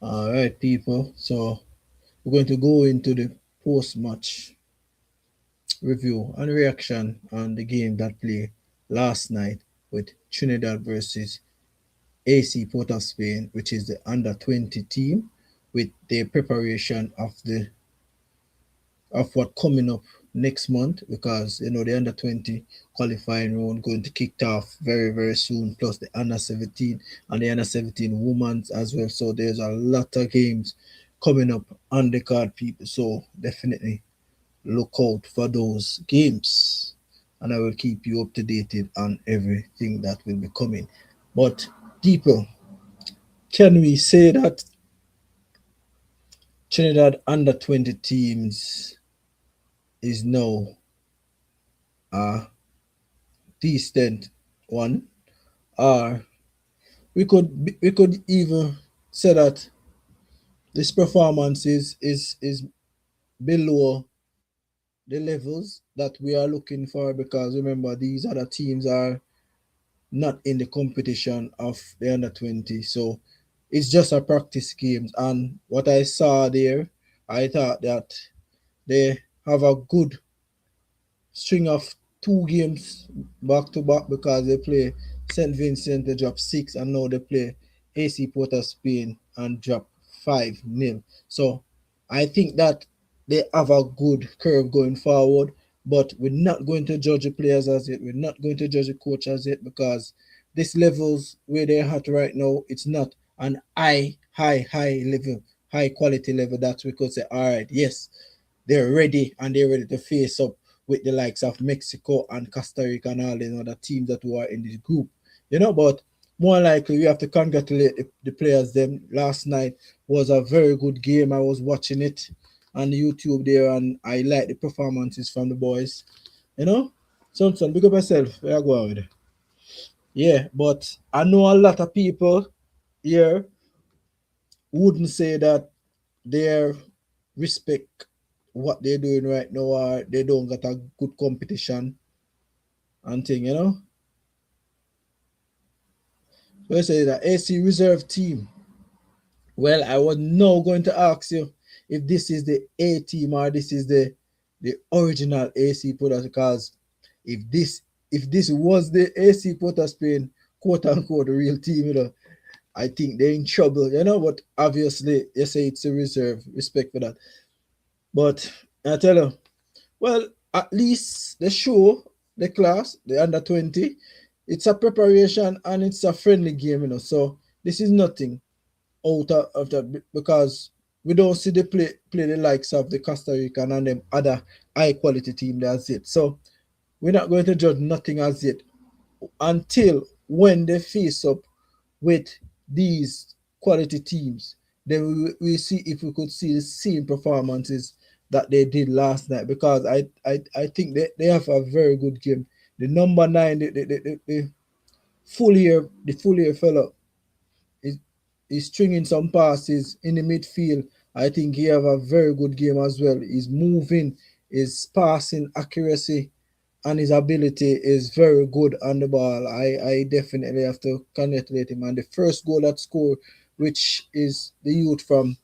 All right, people. So we're going to go into the post-match review and reaction on the game that played last night with Trinidad versus AC Port of Spain, which is the under 20 team, with the preparation of what coming up next month, because the under 20 qualifying round going to kick off very soon, plus the under 17 and the under 17 women's as well. So there's a lot of games coming up on the card, people. So definitely look out for those games, and I will keep you up to date on everything that will be coming. But people, can we say that Trinidad under 20 teams is now a decent one, or we could even say that this performance is below the levels that we are looking for, because remember these other teams are not in the competition of the under 20. So it's just a practice games. And what I saw there, I thought that they have a good string of two games back to back, because they play St. Vincent, they drop 6, and now they play AC Port of Spain and drop 5-0. So I think that they have a good curve going forward, but we're not going to judge the players as yet. We're not going to judge the coach as yet, because this levels where they're at right now, it's not an high level, high quality level that we could say, all right, yes, they're ready to face up with the likes of Mexico and Costa Rica and all the other teams that were in this group. But more likely we have to congratulate the players. Them last night was a very good game. I was watching it on YouTube there, and I like the performances from the boys. Son, big up yourself. Where I go with it. Yeah, but I know a lot of people here wouldn't say that they respect what they're doing right now, or they don't got a good competition and thing. So I say that AC reserve team. Well, I was now going to ask you if this is the A team or this is the original AC Porter, because if this was the AC Porter Spain quote unquote real team, I think they're in trouble. But obviously you say it's a reserve, respect for that. But I tell you, well, at least they show the class, the under 20. It's a preparation and it's a friendly game. So this is nothing out of that, because we don't see the play the likes of the Costa Rican and them other high quality team. That's it. So we're not going to judge nothing as yet until when they face up with these quality teams. Then we see if we could see the same performances that they did last night, because I think they have a very good game. The number 9, the full year fellow is stringing some passes in the midfield. I think he have a very good game as well. He's moving, his passing accuracy and his ability is very good on the ball. I definitely have to congratulate him. And the first goal that scored, which is the youth from,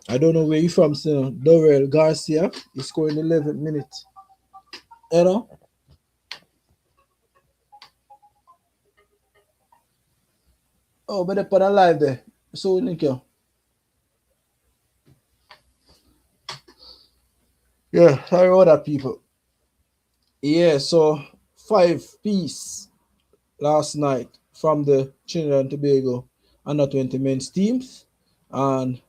I don't know where he's from, so Dorel Garcia, he scored in the 11th minute. You know? Oh, but they put a live there. So, thank you. Yeah, sorry about that, people. Yeah, so 5 piece last night from the Trinidad and Tobago under 20 men's teams, and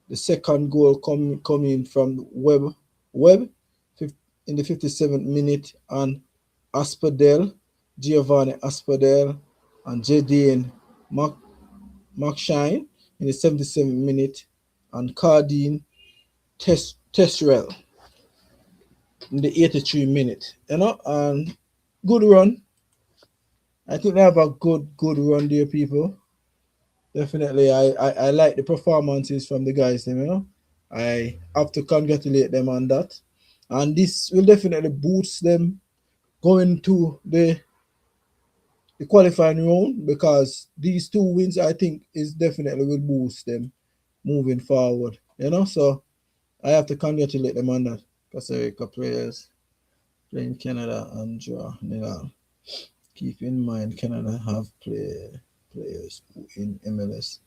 the second goal coming from Webb in the 57th minute, and Asperdell, Giovanni Asperdell, and Jadine Mac, McShine in the 77th minute, and Cardine Tesrell in the 83 minute. And good run. I think they have a good run there, people. Definitely, I like the performances from the guys. I have to congratulate them on that. And this will definitely boost them going to the qualifying round, because these 2 wins, I think, is definitely will boost them moving forward. So I have to congratulate them on that. Costa Rica players playing Canada and draw. Keep in mind Canada have players in MLS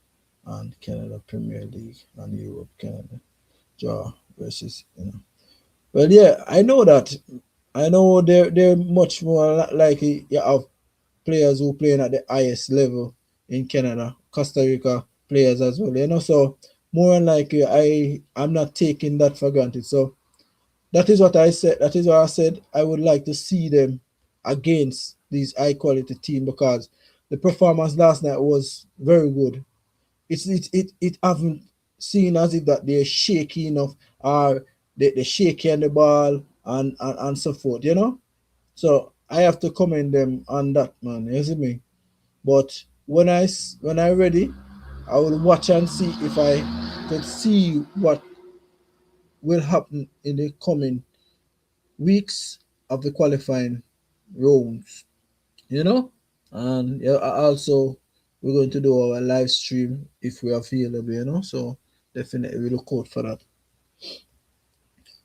and Canada Premier League and Europe Canada draw versus. Well, yeah, I know that. I know they're much more likely you have players who playing at the highest level in Canada, Costa Rica players as well. So more than likely I'm not taking that for granted. So that is what I said. That is what I said. I would like to see them against these high quality team because the performance last night was very good. It haven't seen as if that they're shaky enough or they're shaky on the ball and so forth. So I have to commend them on that, man. You see me? But when I ready, I will watch and see if I could see what will happen in the coming weeks of the qualifying rounds. You know, and yeah, also we're going to do our live stream if we are available. So definitely we look out for that.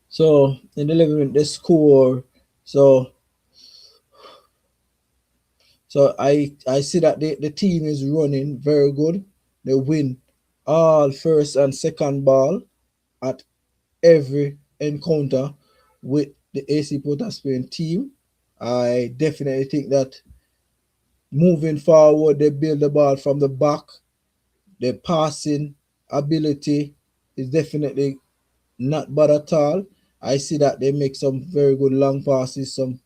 So in the 11 the score. So I see that the team is running very good. They win all first and second ball at every encounter with the AC Port Spain team. I definitely think that moving forward, they build the ball from the back. Their passing ability is definitely not bad at all. I see that they make some very good long passes, some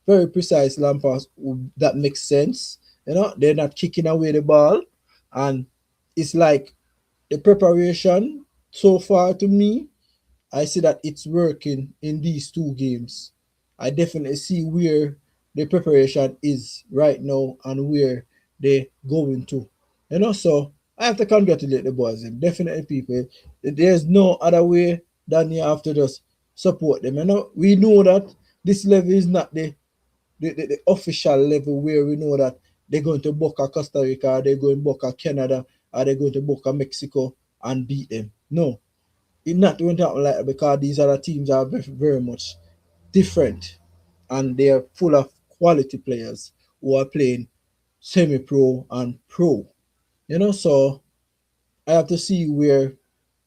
very precise long pass that makes sense. They're not kicking away the ball, and it's like the preparation so far to me I see that it's working in these two games. I definitely see where the preparation is right now and where they're going to. So I have to congratulate the boys. Definitely, people. There's no other way than you have to just support them. We know that this level is not the official level where we know that they're going to Boca Costa Rica, they're going to Boca Canada, or they're going to Boca Mexico and beat them. No, it's not going to happen like that because these other teams are very, very much different and they are full of quality players who are playing semi-pro and pro. So I have to see where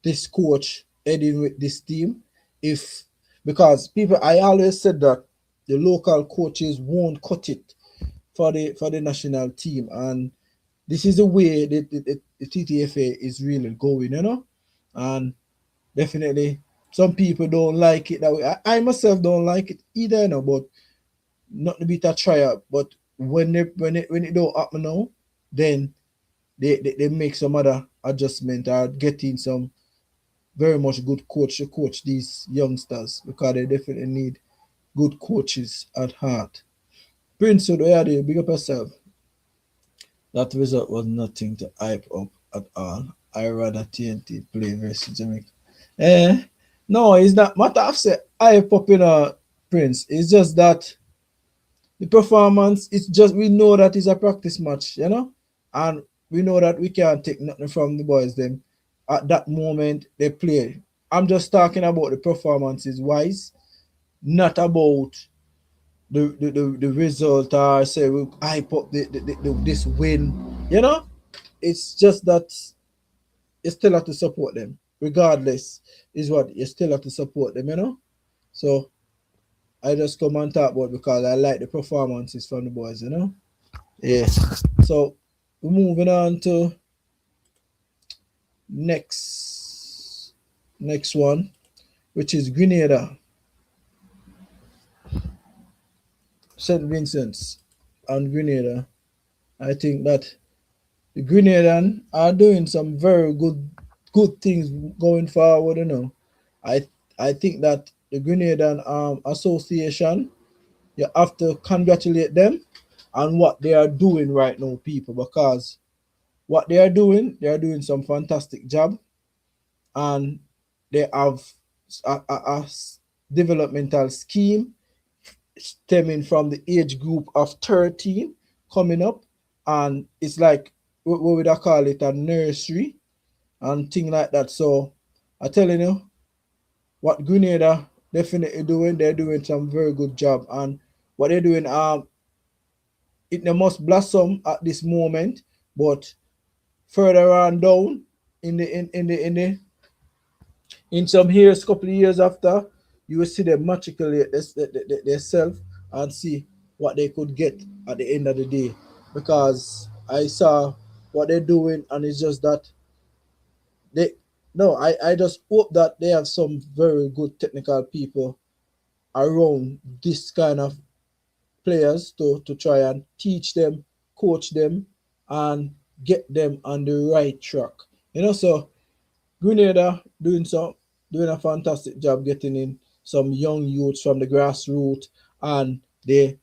this coach heading with this team. If because people, I always said that the local coaches won't cut it for the national team, and this is the way the TTFA is really going. And definitely, some people don't like it that way. I myself don't like it either, but not to be a tryout. But when it don't happen now, then they make some other adjustment or getting some very much good coach to coach these youngsters because they definitely need good coaches at heart. Prince, so where are you? Big up yourself. That result was nothing to hype up at all. I rather TNT play versus Jamaica. Eh, no, it's not matter of say hype up in a Prince. It's just that the performance, it's just we know that it's a practice match. And we know that we can't take nothing from the boys them at that moment they play. I'm just talking about the performances wise, not about the result or say we hype up this win. It's just that you still have to support them. Regardless, is what you still have to support them. So I just come and talk about because I like the performances from the boys. Yeah. So we're moving on to next one, which is Grenada, St. Vincent's and Grenada. I think that the Grenadian are doing some very good things going forward. I I think that the Grenadian Association, you have to congratulate them on what they are doing right now, people, because what they are doing some fantastic job, and they have a developmental scheme stemming from the age group of 13 coming up, and it's like what would I call it, a nursery, and thing like that. So I telling you, what Grenada definitely doing, they're doing some very good job, and what they're doing, it must blossom at this moment, but further on down in some years, couple of years after, you will see them matriculate themselves and see what they could get at the end of the day. Because I saw what they're doing, and it's just that they no, I just hope that they have some very good technical people around this kind of players to try and teach them, coach them, and get them on the right track. So Grenada doing a fantastic job getting in some young youths from the grassroots, and they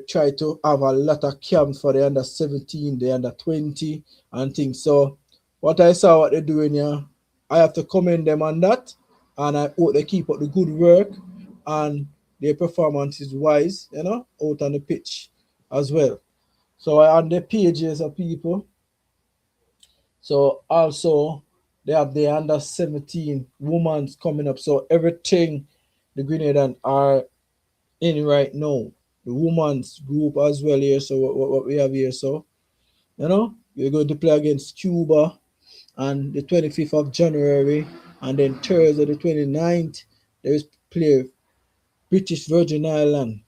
try to have a lot of camps for the under 17, the under 20, and things. So what I saw what they're doing here, I have to commend them on that, and I hope they keep up the good work and their performance is wise, out on the pitch as well. So on the pages of people, so also they have the under 17 women's coming up. So everything the Grenadians are in right now, the women's group as well here. So what we have here, so we're going to play against Cuba on the 25th of January, and then Thursday the 29th there is play British Virgin Island,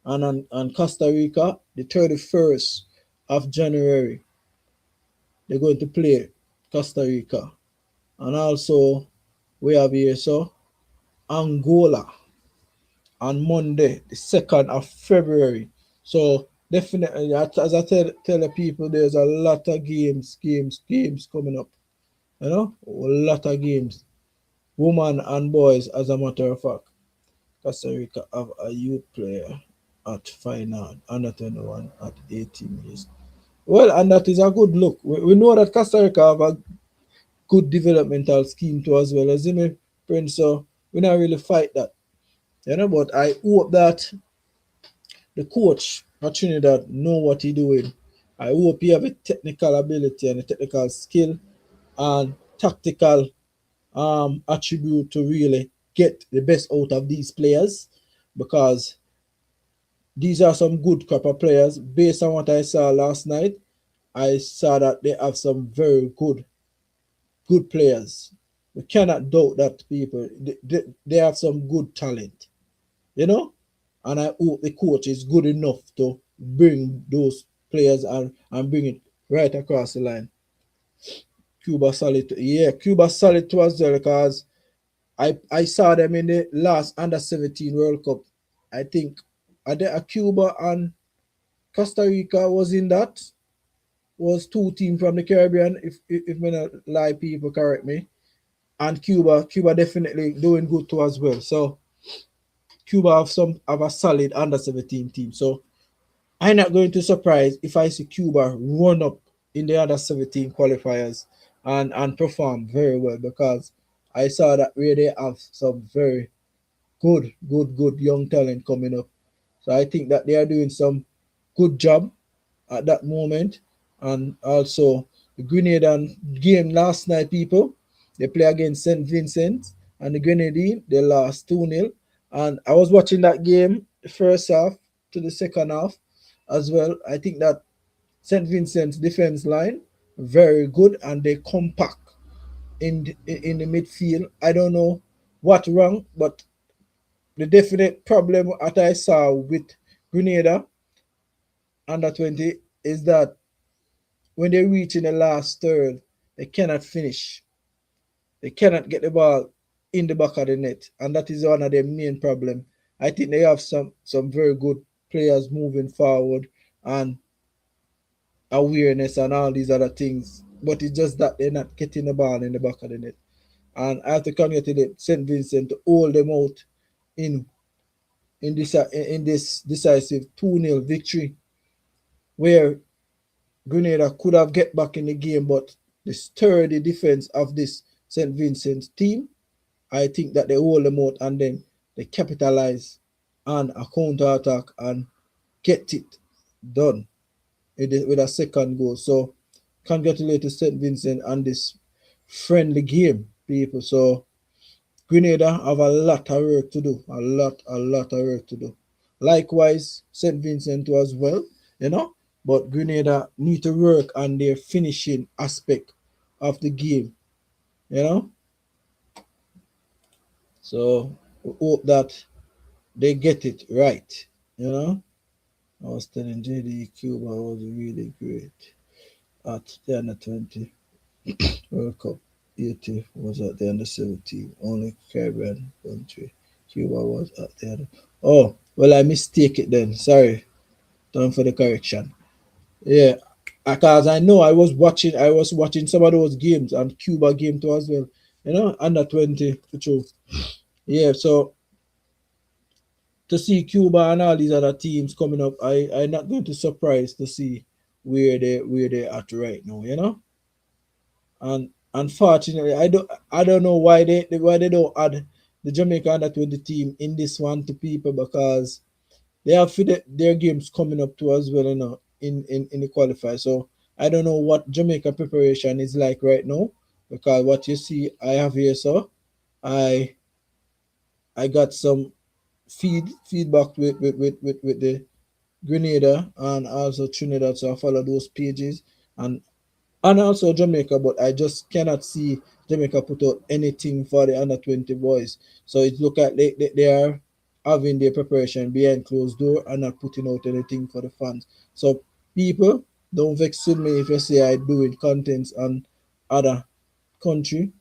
and on Costa Rica the 31st of January they're going to play Costa Rica. And also we have here so Angola on Monday, the 2nd of February. So definitely, as I tell the people, there's a lot of games coming up. A lot of games. Women and boys, as a matter of fact. Costa Rica have a youth player at final, under 21 at 18 years. Well, and that is a good look. We know that Costa Rica have a good developmental scheme too as well. As you may friend, so we not really fight that. But I hope that the coach at Trinidad know what he doing. I hope he have a technical ability and a technical skill and tactical attribute to really get the best out of these players, because these are some good crop of players. Based on what I saw last night, I saw that they have some very good players. We cannot doubt that, people. They have some good talent, you know? And I hope the coach is good enough to bring those players and bring it right across the line. Cuba solid. Yeah, Cuba solid too as well, because I saw them in the last under 17 World Cup. I think Cuba and Costa Rica was in that. Was two teams from the Caribbean, if me not lie, people correct me. And Cuba definitely doing good too as well. So Cuba have a solid under 17 team. So I'm not going to surprise if I see Cuba run up in the under 17 qualifiers and perform very well, because I saw that where they have some very good young talent coming up. So I think that they are doing some good job at that moment. And also the Grenadian game last night, people, they play against St. Vincent, and the Grenadine, they lost 2-0. And I was watching that game, the first half to the second half as well. I think that St. Vincent's defense line, very good, and they compact in the midfield. I don't know what wrong, but the definite problem that I saw with Grenada under 20 is that when they reach in the last third, they cannot finish. They cannot get the ball in the back of the net, and that is one of their main problem. I think they have some very good players moving forward and awareness and all these other things, but it's just that they're not getting the ball in the back of the net. And I have to congratulate St. Vincent to hold them out in this decisive 2-0 victory, where Grenada could have get back in the game, but the sturdy defense of this St. Vincent team, I think that they hold them out, and then they capitalize on a counter attack and get it done with a second goal. So congratulate St. Vincent on this friendly game, people. So Grenada have a lot of work to do. A lot of work to do. Likewise, St. Vincent as well, you know. But Grenada need to work on their finishing aspect of the game, you know. So we hope that they get it right, you know. I was telling JD Cuba was really great at the under 20 World Cup. 80 was at the under 17. Only Caribbean country. Cuba was at the under. Oh, well, I mistake it then. Sorry. Time for the correction. Yeah, because I know I was watching some of those games and Cuba game too as well. You know, under 20 for true. Yeah, so to see Cuba and all these other teams coming up, I'm not going to surprise to see where they at right now, you know? And unfortunately I don't know why they don't add the Jamaica under 20 team in this one to people because they have their games coming up too as well, you know, in the qualifier. So I don't know what Jamaica preparation is like right now because what you see I have here, so I I got some feedback with the Grenada and also Trinidad, so I follow those pages and also Jamaica, but I just cannot see Jamaica put out anything for the under 20 boys. So it look like they are having their preparation behind closed door and not putting out anything for the fans. So people, don't vex with me if you say I doing contents on other country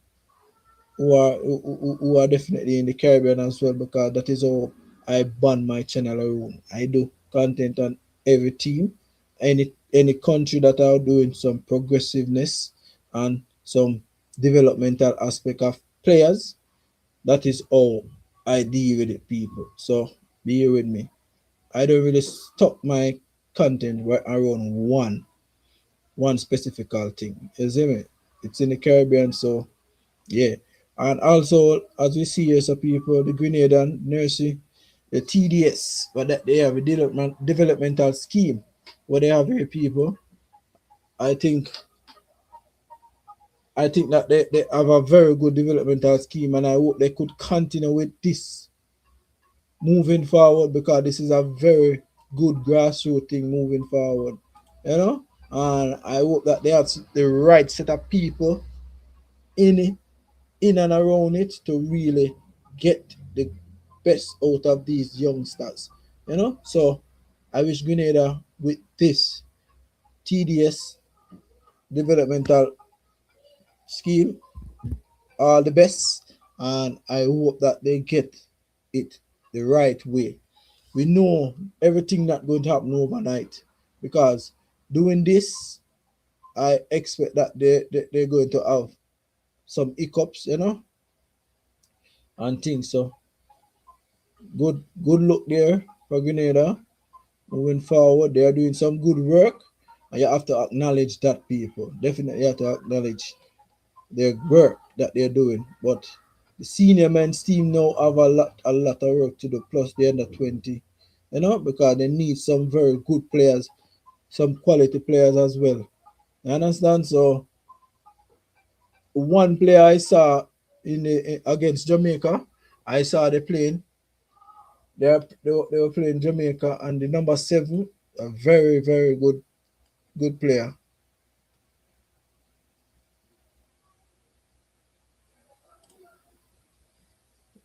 who are definitely in the Caribbean as well because that is how I ban my channel alone. I do content on every team, any country that are doing some progressiveness and some developmental aspect of players. That is how I deal with it, people. So be here with me. I don't really stop my content around one specific thing. You see me? It's in the Caribbean, so yeah. And also, as we see here, some people, the Grenadian nursery, the TDS, but that they have a developmental scheme where they have here people. I think I think that they have a very good developmental scheme and I hope they could continue with this moving forward because this is a very good grassroots thing moving forward. You know? And I hope that they have the right set of people in it in and around it to really get the best out of these youngsters. You know, so I wish Grenada with this TDS developmental scheme all the best, and I hope that they get it the right way. We know everything not going to happen overnight because doing this, I expect that they're going to have some hiccups, you know, and things. So good look there for Grenada. Moving forward, they are doing some good work, and you have to acknowledge that, people. Definitely have to acknowledge their work that they're doing. But the senior men's team now have a lot of work to do, plus the under 20, you know, because they need some very good players, some quality players as well. You understand? So one player I saw against Jamaica, I saw they playing. They were playing Jamaica, and the number 7, a very good player.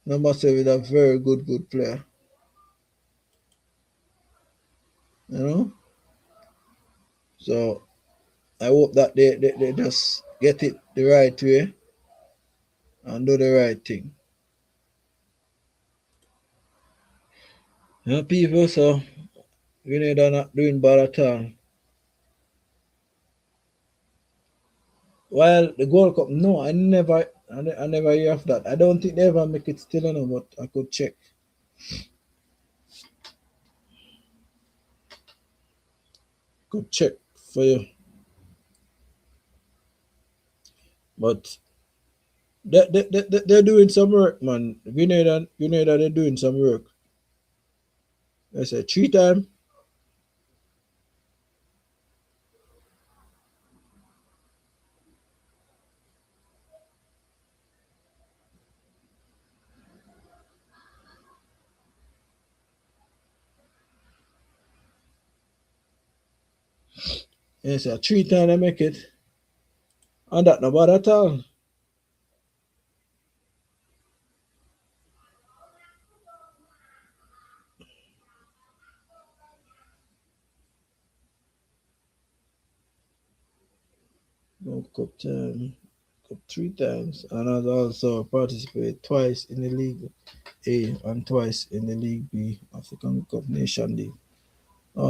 Number 7 is a very good player. You know, so I hope that they just get it the right way and do the right thing. You know, people, so Grenada not doing bad at all. Well, the Gold Cup, no, I never hear of that. I don't think they ever make it still, you know, but I could check. Could check for you. But they're doing some work, man. Grenada, they're doing some work. I said 3 times. Yes, sir. 3 times they make it. And that no bad at all. World Cup time. Cup 3 times. And has also participated twice in the League A and twice in the League B, African Cup Nation League.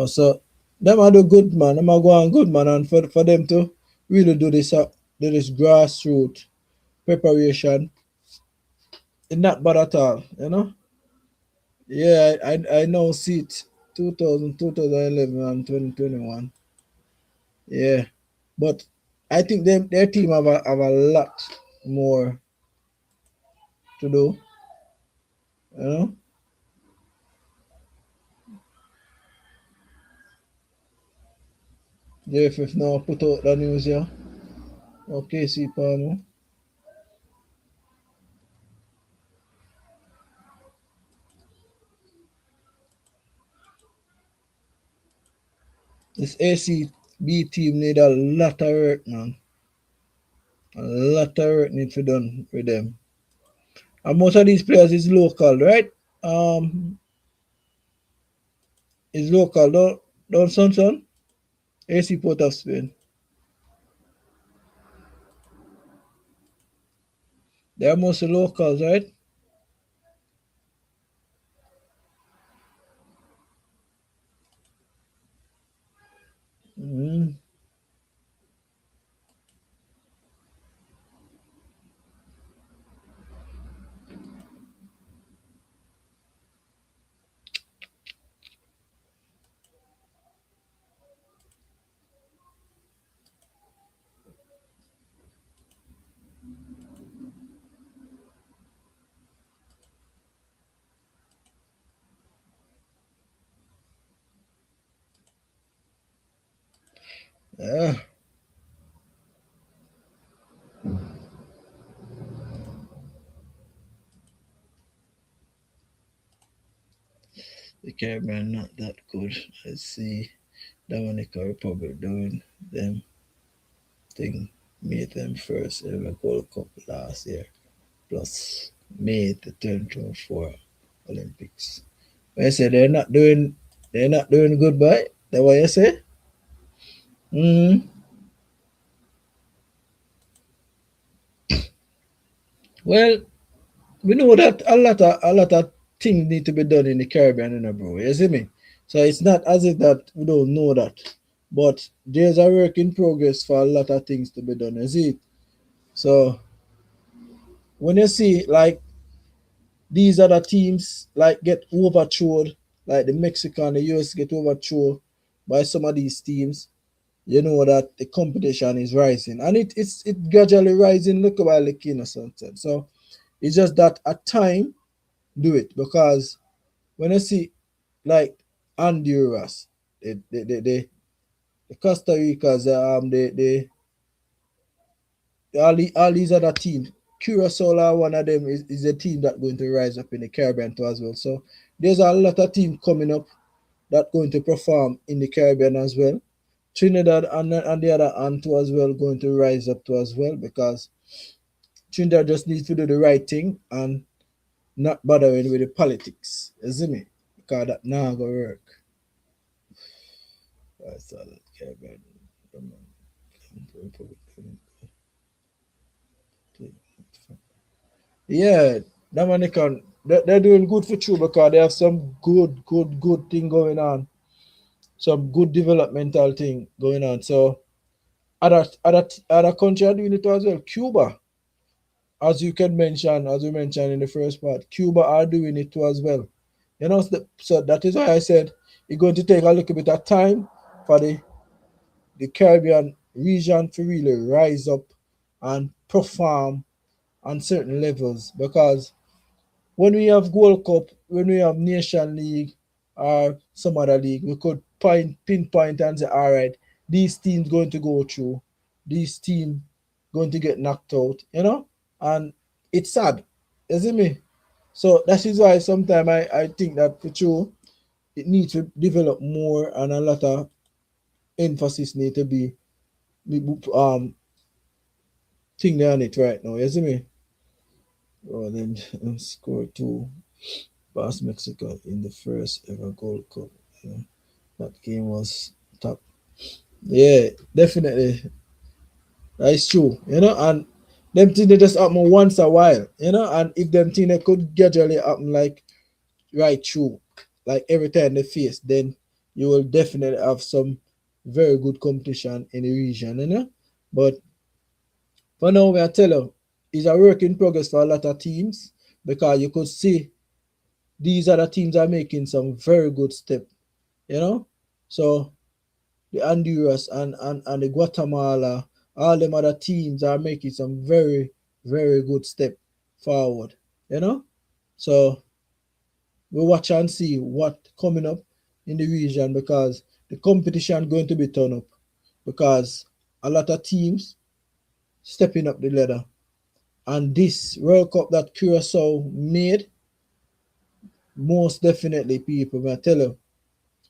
So them are the good man. Them are going good man, and for them to really do this grassroots preparation, it's not bad at all. You know. Yeah, I know see it 2000, 2011 and 2021. Yeah, but I think their team have a lot more to do. You know. The AFF now put out the news here. Okay, see Palmer. This ACB team need a lot of work, man. A lot of work need to be done with them. And most of these players is local, right? Um, is local, don't son? AC Port of Spain. They are mostly locals, right? Mm, yeah, the Caribbean not that good. Let's see Dominica Republic doing them thing. Made them first ever Gold Cup last year. Plus made the 2024 Olympics. But I say they're not doing good, boy. That what you say? Mm. Well, we know that a lot of things need to be done in the Caribbean, bro. You see me? So it's not as if that we don't know that, but there's a work in progress for a lot of things to be done. You see it? So when you see like these other teams like get overthrown, like the Mexican, the US get overthrown by some of these teams, you know that the competition is rising, and it gradually rising. Look about like something. So it's just that at time do it because when I see like Honduras, the Costa Ricas, all these other teams, Curacao, one of them is a team that going to rise up in the Caribbean too as well. So there's a lot of teams coming up that going to perform in the Caribbean as well. Trinidad and the other hand too as well going to rise up too as well because Trinidad just needs to do the right thing and not bothering with the politics. You see me? Because that now go work. I saw that Caribbean. Yeah, Dominican, they're doing good for true because they have some good thing going on. Some good developmental thing going on. So other country are doing it as well. Cuba, as you can mention, as we mentioned in the first part, Cuba are doing it too as well. You know, so that is why I said it's going to take a little bit of time for the Caribbean region to really rise up and perform on certain levels because when we have Gold Cup, when we have Nation League or some other league, we could pinpoint and say, all right, these teams going to go through, these team going to get knocked out, and it's sad, you see me? So that is why sometimes I think that for sure it needs to develop more and a lot of emphasis need to be um thing there on it right now. You see me? Oh, then score two past Mexico in the first ever Gold Cup. Yeah, that game was top. Yeah, definitely. That's true. And them things they just happen once a while, and if them things they could gradually happen like right through, like every time they face, then you will definitely have some very good competition in the region. But for now, I tell you, it's a work in progress for a lot of teams because you could see these other teams are making some very good step, you know. So the Honduras and the Guatemala, all them other teams are making some very, very good step forward, you know. So we watch and see what coming up in the region because the competition going to be turned up because a lot of teams stepping up the ladder. And this World Cup that Curacao made, most definitely, people, I tell you,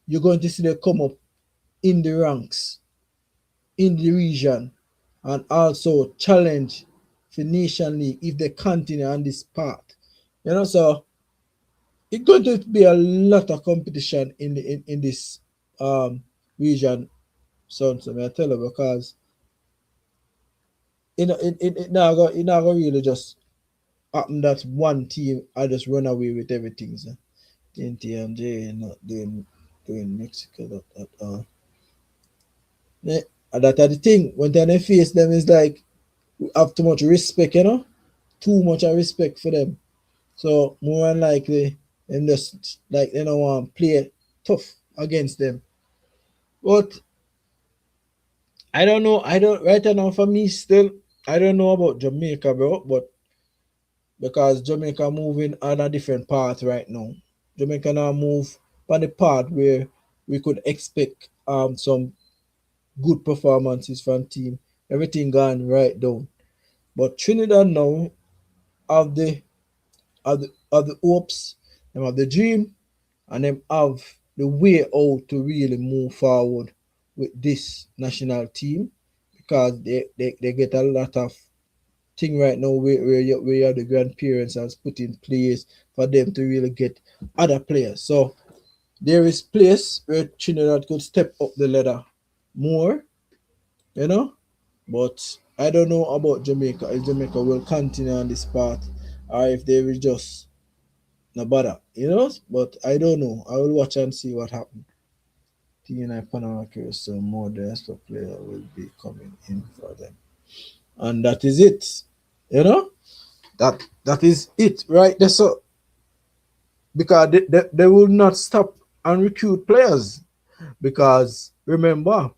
you're going to see them come up in the ranks, in the region, and also challenge the Nation League if they continue on this path. So it's going to be a lot of competition in this region, son. So I tell you because it not gonna really just happen that one team I just run away with everything. So. TNT not doing Mexico at all. Yeah, and that are the thing. When they face them, is like we have too much respect, too much of respect for them. So more than likely, them just like they don't want to play tough against them. But I don't know. I don't right now for me still. I don't know about Jamaica, bro. But because Jamaica moving on a different path right now. Jamaica now move on the path where we could expect some good performances from team. Everything gone right down. But Trinidad now have the hopes, them have the dream, and them have the way out to really move forward with this national team because they get a lot of thing right now where the grandparents has put in place for them to really get other players. So there is place where Trinidad could step up the ladder more, you know. But I don't know about Jamaica. If Jamaica will continue on this path or if they will just no bother. But I don't know. I will watch and see what happens. TNI Panama so more desperate player will be coming in for them. And that is it. You know? That is it right there. So because they will not stop and recruit players. Because remember,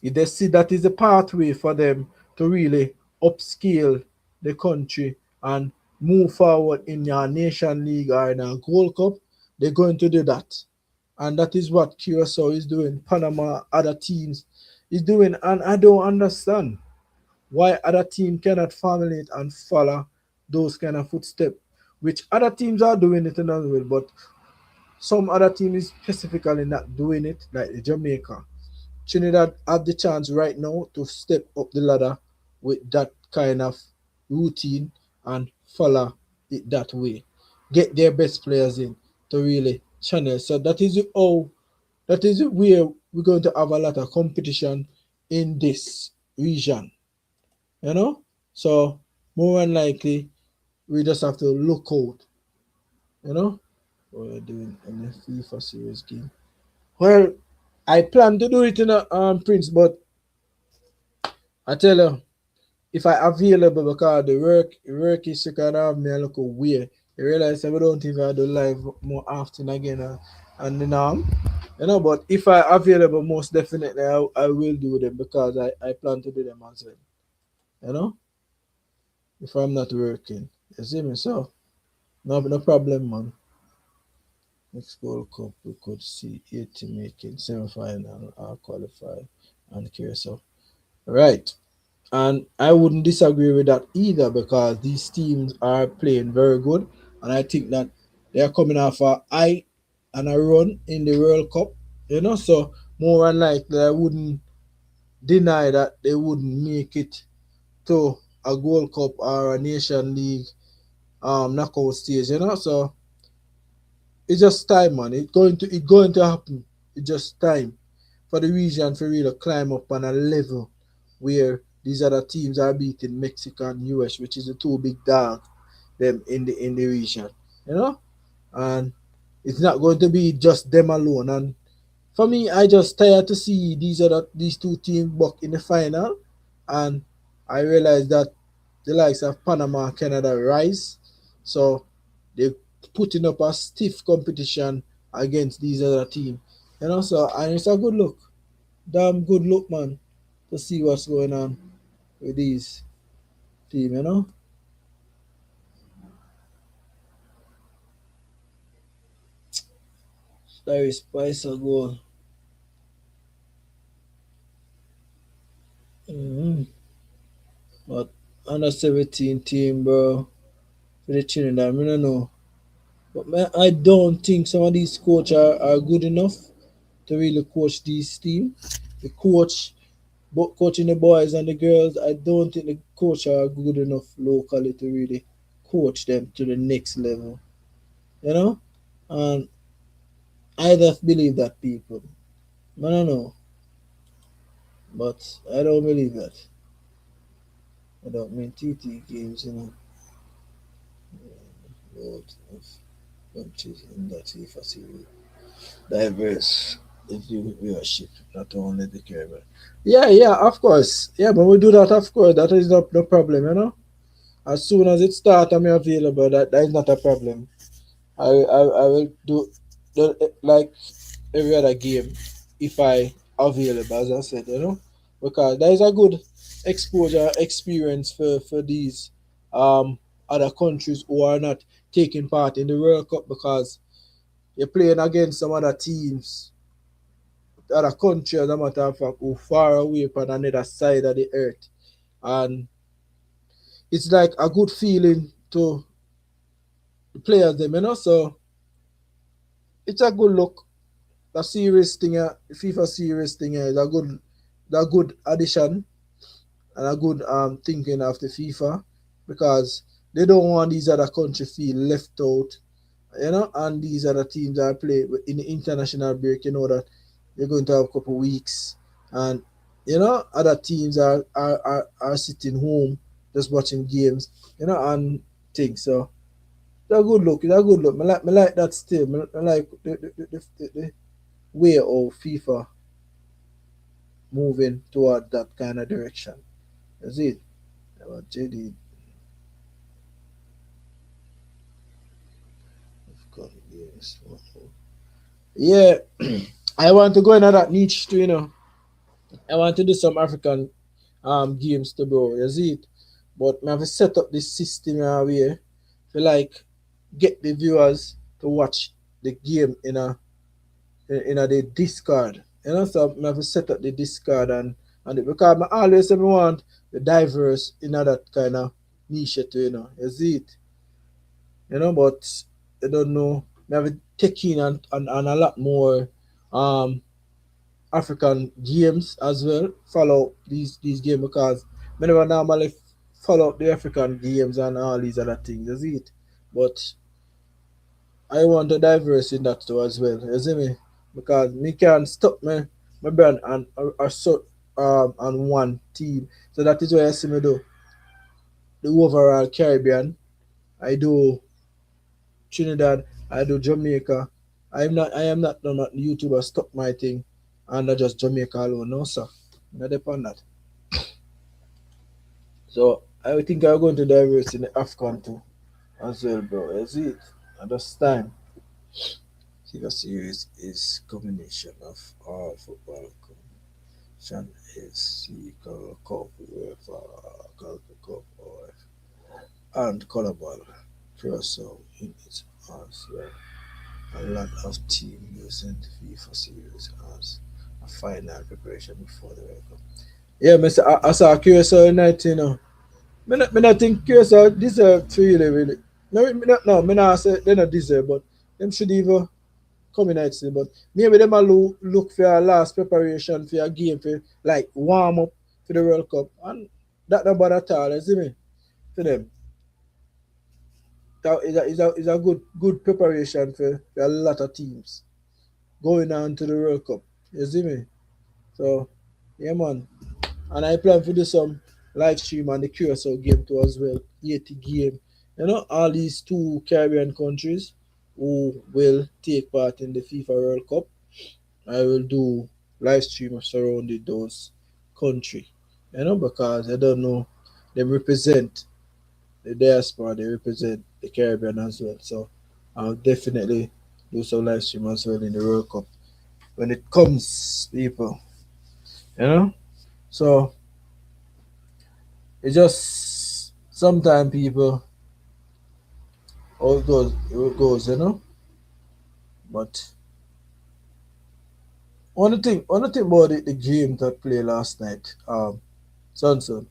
if they see that is a pathway for them to really upscale the country and move forward in your Nation League or in a Gold Cup, they're going to do that. And that is what Curacao is doing, Panama, other teams is doing. And I don't understand why other teams cannot formulate and follow those kind of footsteps, which other teams are doing it in other way, but some other teams specifically not doing it, like the Jamaica. Trinidad have the chance right now to step up the ladder with that kind of routine and follow it that way. Get their best players in to really channel. So that is where we're going to have a lot of competition in this region. You know? So more than likely we just have to look out, you know, what we're doing in the FIFA series game. Well, I plan to do it in a Prince, but I tell you, if I available because the work is kind of have me a look weird. You realize I don't think I do live more often again and then but if I available most definitely I will do them because I plan to do them as well. You know? If I'm not working. You see me? So no problem man. Next Gold Cup we could see 80 making semi final or qualify and care so. Right. And I wouldn't disagree with that either because these teams are playing very good. And I think that they are coming off a high and a run in the World Cup. So more than likely, I wouldn't deny that they wouldn't make it to a Gold Cup or a Nation League knockout stage, you know. So it's just time, man. It's going to happen. It's just time for the region to really climb up on a level where these other teams are beating Mexico and US, which is the two big dogs them in the region, you know. And it's not going to be just them alone. And for me, I just tired to see these two teams back in the final, and I realized that the likes of Panama and Canada rise, so they're putting up a stiff competition against these other teams. You know, so and it's a good look, damn good look, man, to see what's going on with these teams. You know, Larry Spicer goal. Mm-hmm. But under 17 team, bro, for the Trinidad, I don't know. But man, I don't think some of these coaches are good enough to really coach these teams. The coach, but coaching the boys and the girls, I don't think the coach are good enough locally to really coach them to the next level. You know, and I just believe that people. I don't know, but I don't believe that. I don't mean TT games, you know, load of countries in that FIFA series. Diverse viewership, not only the Caribbean. Yeah, yeah, of course. Yeah, but we do that, of course. That is not no problem, you know. As soon as it starts, I'm available. That is not a problem. I will do like every other game if I available, as I said, you know, because there is a good exposure experience for these other countries who are not taking part in the World Cup because you're playing against some other teams, other countries, as a matter of fact, who far away from another side of the earth. And it's like a good feeling to the players, them, you know. So it's a good look. The serious thing, FIFA serious thing is a good addition and a good thinking of the FIFA because they don't want these other countries feel left out, you know, and these other teams that play in the international break, you know that they're going to have a couple of weeks, and you know other teams are sitting home just watching games, you know, and things. So it's a good look. It's a good look. Me like that still. Me like the way of FIFA moving toward that kind of direction. That's it. About JD, yes. Yeah, I want to go into that niche too, you know. I want to do some African games too, bro. You see it? But I have to set up this system where to like get the viewers to watch the game in a the Discord. You know, so I have to set up the Discord and it, because I always say I want the diverse in that kind of niche too, you know. You see it? You know, but I don't know. I have to take in and a lot more um African games as well. Follow these games because I never normally follow the African games and all these other things, you see it? But I want to diverse in that too as well. You see me? Because me can't stop my brand and or so on one team. So that is why I see me do the overall Caribbean. I do Trinidad, I do Jamaica. I am not YouTuber stop my thing and not just Jamaica alone, no sir. Not depend that. So I think I'm going to diverse in the Afghan too as well, bro. You see it? At this time. FIFA series is combination of all football competition is equal cup UEFA Gold Cup or and colorball also in it as well. A lot of teams using the FIFA series as a final preparation before the World Cup. Yeah, I saw QSL night, you know. Me not think QSL deserve to really, really. No, me not say they not deserve, but them should even coming out still, but maybe them a look for a last preparation for a game for like warm up for the World Cup, and that not bad at all. You see me? For them, that is a good preparation for a lot of teams going on to the World Cup. You see me? So yeah, man. And I plan to do some live stream on the QSO game too as well. 80 game. You know, all these two Caribbean countries who will take part in the FIFA World Cup. I will do live stream surrounding those country. You know, because I don't know, they represent the diaspora, they represent the Caribbean as well. So I'll definitely do some live stream as well in the World Cup when it comes, people. You know? So it's just sometimes people how it goes, you know. But one thing about the game that played last night, Sunson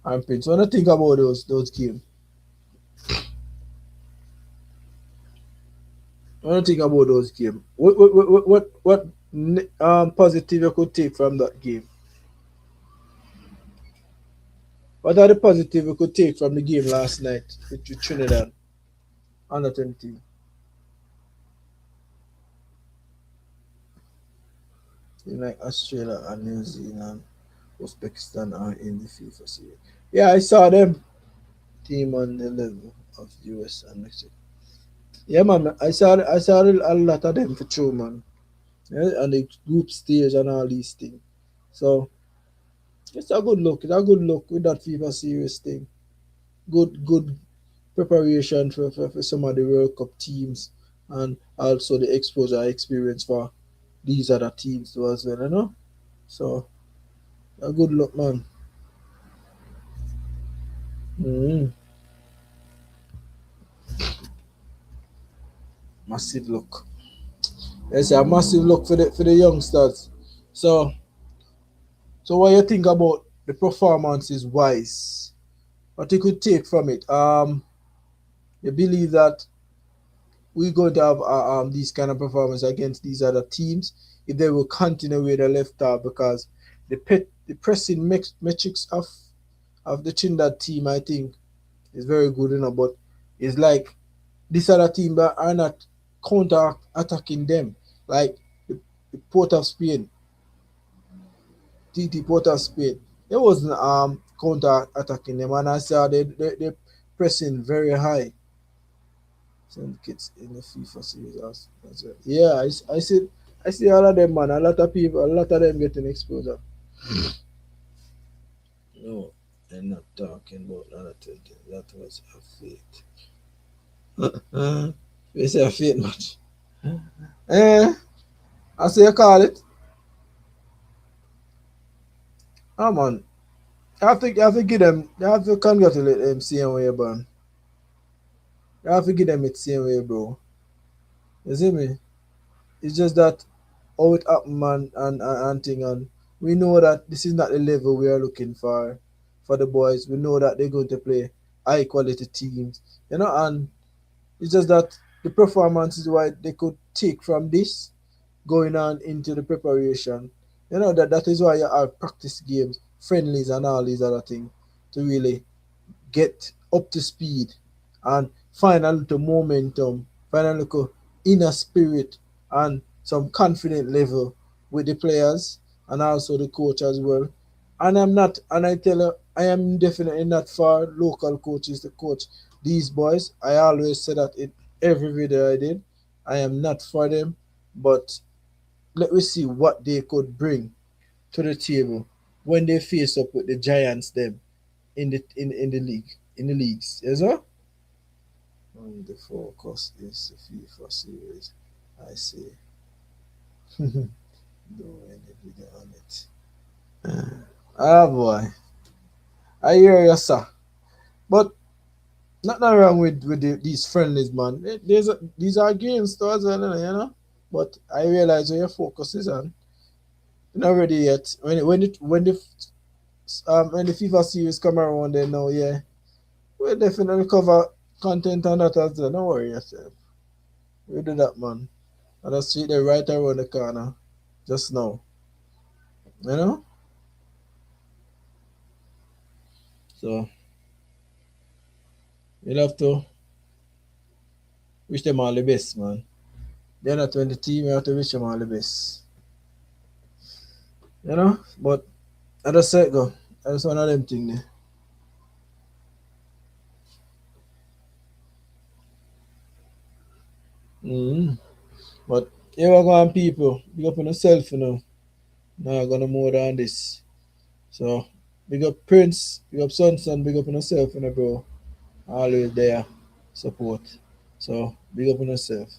and Prince. When I think about those games, when I think about those games, what positive you could take from that game? What are the positive you could take from the game last night with Trinidad under 20? Like Australia and New Zealand, Uzbekistan are in the FIFA series. Yeah, I saw them team on the level of US and Mexico. Yeah, man, I saw a lot of them for true, man. Yeah, and the group stage and all these things. So it's a good look. It's a good look with that FIFA series thing. Good preparation for some of the World Cup teams and also the exposure experience for these other teams too as well, you know? So a good look, man. Mm, massive look. It's a massive look for the youngsters. So what you think about the performances wise? What you could take from it? You believe that we're going to have these kind of performance against these other teams if they will continue where they left off, because the pressing metrics of the Trinidad team, I think, is very good enough. But it's like these other teams are not counter attacking them, like the Port of Spain, TT Port of Spain. They wasn't counter attacking them, and I saw they pressing very high. Syndicates in the FIFA series as well. Yeah, I see all of them, man. A lot of people, a lot of them getting exposure. No, I'm not talking about another thing. That was a fate. It's a fate match. Eh, I say you call it. Oh man, you have to give them. You have to congratulate them same way, man. You have to give them it same way, bro. You see me? It's just that how it happened, man, and thing, and we know that this is not the level we are looking for the boys. We know that they're going to play high quality teams, you know, and it's just that the performance is what they could take from this going on into the preparation. You know that is why you have practice games, friendlies, and all these other things to really get up to speed and find a little momentum, find a little inner spirit and some confident level with the players and also the coach as well. And I tell you, I am definitely not for local coaches to coach these boys. I always say that in every video I did. I am not for them, but let me see what they could bring to the table when they face up with the giants them in the league in the leagues. Yes, sir? And the focus is the FIFA series. I say, do any video on it. Ah boy, I hear you, sir. But nothing wrong with these friendlies, man. These are games too as well, you know. But I realize where your focus is on. You're not ready yet. When the FIFA series come around, then now, yeah, we'll definitely cover content on that as well. Don't worry yourself. We do that, man. I just see them right around the corner just now. You know? So you'll have to wish them all the best, man. They're not 20 team, you have to wish them all the best. You know? But I just said go. I just one of them thing there. Mm-hmm. But here we go on people. Big up on yourself, you know. Now I'm gonna more than this. So big up Prince, big up Son, big up on yourself, you know, bro. Always there. Support. So big up on yourself.